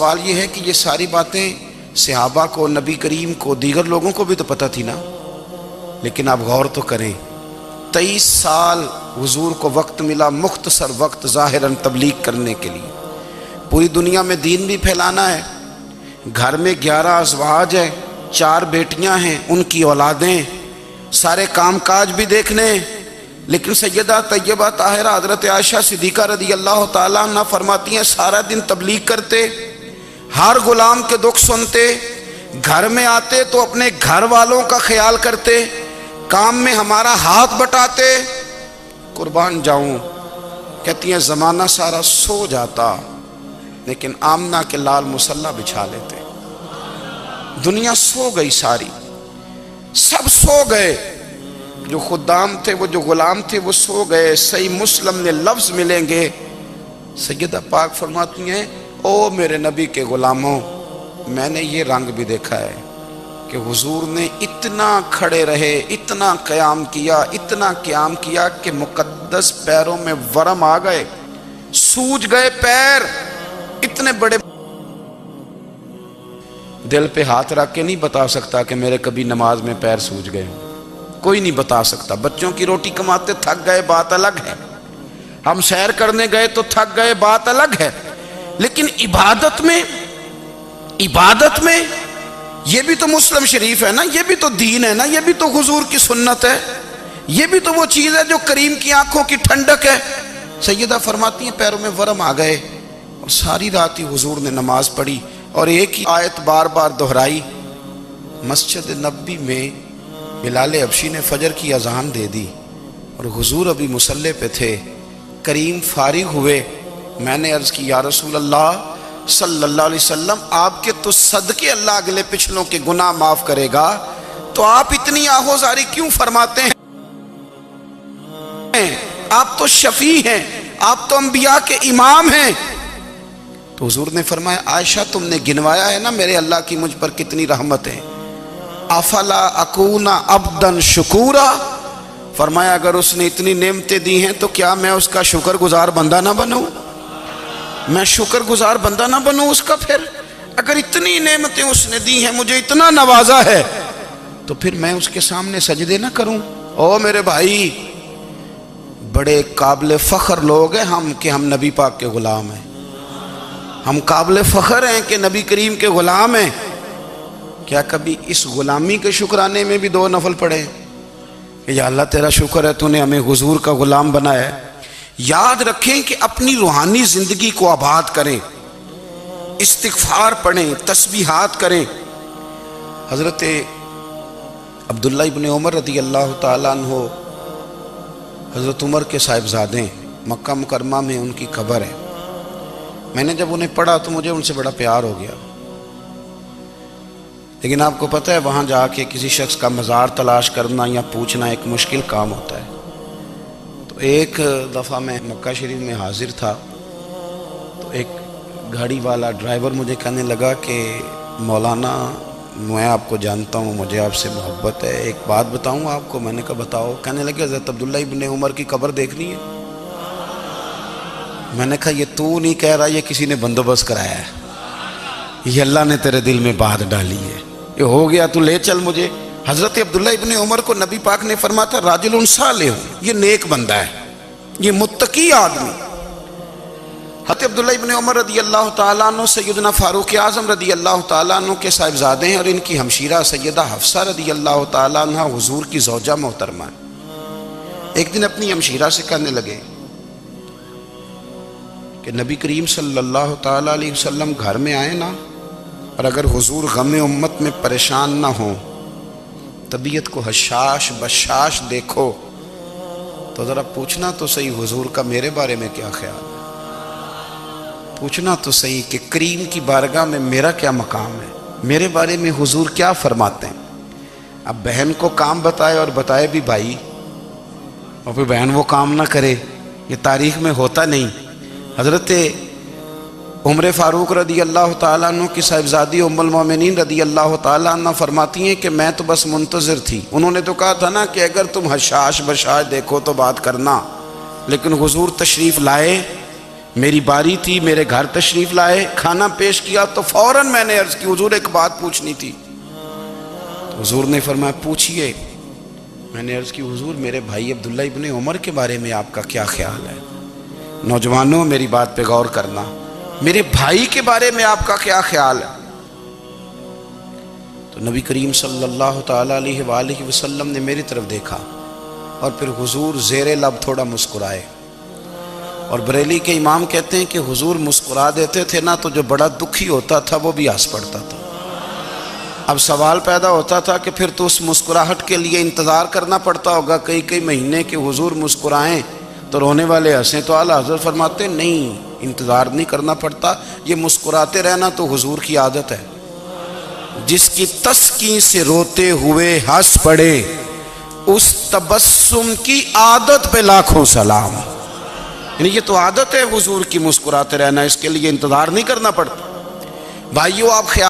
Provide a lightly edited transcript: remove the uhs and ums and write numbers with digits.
سوال یہ ہے کہ یہ ساری باتیں صحابہ کو، نبی کریم کو، دیگر لوگوں کو بھی تو پتہ تھی نا، لیکن آپ غور تو کریں 23 سال حضور کو وقت ملا، مختصر وقت ظاہراً تبلیغ کرنے کے لیے، پوری دنیا میں دین بھی پھیلانا ہے، گھر میں 11 ازواج ہیں، 4 بیٹیاں ہیں، ان کی اولادیں، سارے کام کاج بھی دیکھنے، لیکن سیدہ طیبہ طاہرہ حضرت عائشہ صدیقہ رضی اللہ تعالیٰ عنہ فرماتی ہیں سارا دن تبلیغ کرتے، ہر غلام کے دکھ سنتے، گھر میں آتے تو اپنے گھر والوں کا خیال کرتے، کام میں ہمارا ہاتھ بٹاتے، قربان جاؤں کہتی ہیں زمانہ سارا سو جاتا لیکن آمنہ کے لال مصلی بچھا لیتے، دنیا سو گئی، ساری سب سو گئے، جو خدام تھے، وہ جو غلام تھے وہ سو گئے۔ صحیح مسلم میں لفظ ملیں گے، سیدہ پاک فرماتی ہیں او میرے نبی کے غلاموں، میں نے یہ رنگ بھی دیکھا ہے کہ حضور نے اتنا کھڑے رہے، اتنا قیام کیا، اتنا قیام کیا کہ مقدس پیروں میں ورم آ گئے، سوج گئے پیر، اتنے بڑے۔ دل پہ ہاتھ رکھ کے نہیں بتا سکتا کہ میرے کبھی نماز میں پیر سوج گئے، کوئی نہیں بتا سکتا۔ بچوں کی روٹی کماتے تھک گئے بات الگ ہے، ہم سیر کرنے گئے تو تھک گئے بات الگ ہے، لیکن عبادت میں یہ بھی تو مسلم شریف ہے نا، یہ بھی تو دین ہے نا، یہ بھی تو حضور کی سنت ہے، یہ بھی تو وہ چیز ہے جو کریم کی آنکھوں کی ٹھنڈک ہے۔ سیدہ فرماتی ہیں پیروں میں ورم آ گئے، اور ساری رات ہی حضور نے نماز پڑھی اور ایک ہی آیت بار بار دہرائی۔ مسجد نبوی میں بلال حبشی نے فجر کی اذان دے دی اور حضور ابھی مصلی پہ تھے، کریم فارغ ہوئے، میں نے عرض کی یا رسول اللہ صلی اللہ علیہ وسلم آپ کے تو صدقے اللہ اگلے پچھلوں کے گناہ معاف کرے گا، تو آپ اتنی آہوزاری کیوں فرماتے ہیں؟ آپ تو شفیع ہیں، آپ تو انبیاء کے امام ہیں۔ تو حضور نے فرمایا عائشہ تم نے گنوایا ہے نا میرے اللہ کی مجھ پر کتنی رحمت ہے، افلا اکون عبدا شکورا، فرمایا اگر اس نے اتنی نعمتیں دی ہیں تو کیا میں اس کا شکر گزار بندہ نہ بنوں؟ میں شکر گزار بندہ نہ بنوں اس کا؟ پھر اگر اتنی نعمتیں اس نے دی ہیں، مجھے اتنا نوازا ہے، تو پھر میں اس کے سامنے سجدے نہ کروں؟ او میرے بھائی، بڑے قابل فخر لوگ ہیں ہم کہ ہم نبی پاک کے غلام ہیں، ہم قابل فخر ہیں کہ نبی کریم کے غلام ہیں۔ کیا کبھی اس غلامی کے شکرانے میں بھی 2 نفل پڑھے کہ یا اللہ تیرا شکر ہے تو نے ہمیں حضور کا غلام بنایا ہے؟ یاد رکھیں کہ اپنی روحانی زندگی کو آباد کریں، استغفار پڑھیں، تسبیحات کریں۔ حضرت عبداللہ ابن عمر رضی اللہ تعالیٰ عنہ حضرت عمر کے صاحبزادے، مکہ مکرمہ میں ان کی قبر ہے۔ میں نے جب انہیں پڑھا تو مجھے ان سے بڑا پیار ہو گیا، لیکن آپ کو پتہ ہے وہاں جا کے کسی شخص کا مزار تلاش کرنا یا پوچھنا ایک مشکل کام ہوتا ہے۔ تو ایک دفعہ میں مکہ شریف میں حاضر تھا، تو ایک گاڑی والا ڈرائیور مجھے کہنے لگا کہ مولانا میں آپ کو جانتا ہوں، مجھے آپ سے محبت ہے، ایک بات بتاؤں آپ کو؟ میں نے کہا بتاؤ۔ کہنے لگے حضرت عبداللہ ابن عمر کی قبر دیکھنی ہے۔ میں نے کہا یہ تو نہیں کہہ رہا، یہ کسی نے بندوبست کرایا ہے، یہ اللہ نے تیرے دل میں بات ڈالی ہے، یہ ہو گیا تو لے چل مجھے۔ حضرت عبداللہ ابن عمر کو نبی پاک نے فرمایا تھا راجل صالح، یہ نیک بندہ ہے، یہ متقی آدمی۔ حضرت عبداللہ ابن عمر رضی اللہ تعالیٰ عنہ سیدنا فاروق اعظم رضی اللہ تعالیٰ عنہ کے صاحبزادے ہیں، اور ان کی ہمشیرہ سیدہ حفصہ رضی اللہ تعالیٰ عنہ حضور کی زوجہ محترمہ ہے۔ ایک دن اپنی ہمشیرہ سے کہنے لگے کہ نبی کریم صلی اللہ تعالیٰ علیہ وسلم گھر میں آئے نا، اور اگر حضور غم امت میں پریشان نہ ہوں، طبیعت کو حشاش بشاش دیکھو، تو ذرا پوچھنا تو صحیح حضور کا میرے بارے میں کیا خیال ہے، پوچھنا تو صحیح کہ کریم کی بارگاہ میں میرا کیا مقام ہے، میرے بارے میں حضور کیا فرماتے ہیں۔ اب بہن کو کام بتائے، اور بتائے بھی بھائی، اور پھر بہن وہ کام نہ کرے، یہ تاریخ میں ہوتا نہیں۔ حضرت عمر فاروق رضی اللہ تعالیٰ عنہ کی صاحبزادی ام المومنین رضی اللہ تعالیٰ عنہ فرماتی ہیں کہ میں تو بس منتظر تھی، انہوں نے تو کہا تھا نا کہ اگر تم حشاش بشاش دیکھو تو بات کرنا، لیکن حضور تشریف لائے، میری باری تھی، میرے گھر تشریف لائے، کھانا پیش کیا تو فوراً میں نے عرض کی حضور ایک بات پوچھنی تھی۔ تو حضور نے فرمایا پوچھئے۔ میں نے عرض کی حضور میرے بھائی عبداللہ ابن عمر کے بارے میں آپ کا کیا خیال ہے؟ نوجوانوں میری بات پہ غور کرنا، میرے بھائی کے بارے میں آپ کا کیا خیال ہے؟ تو نبی کریم صلی اللہ تعالیٰ علیہ وآلہ وسلم نے میری طرف دیکھا اور پھر حضور زیر لب تھوڑا مسکرائے، اور بریلی کے امام کہتے ہیں کہ حضور مسکرا دیتے تھے نا تو جو بڑا دکھی ہوتا تھا وہ بھی ہنس پڑتا تھا۔ اب سوال پیدا ہوتا تھا کہ پھر تو اس مسکراہٹ کے لیے انتظار کرنا پڑتا ہوگا کئی مہینے کہ حضور مسکرائیں تو رونے والے ہنسیں، تو اعلیٰ حضرت فرماتے نہیں، انتظار نہیں کرنا پڑتا، یہ مسکراتے رہنا تو حضور کی عادت ہے۔ جس کی تسکین سے روتے ہوئے ہنس پڑے اس تبسم کی عادت پہ لاکھوں سلام۔ یعنی یہ تو عادت ہے حضور کی مسکراتے رہنا، اس کے لیے انتظار نہیں کرنا پڑتا۔ بھائیو آپ خیال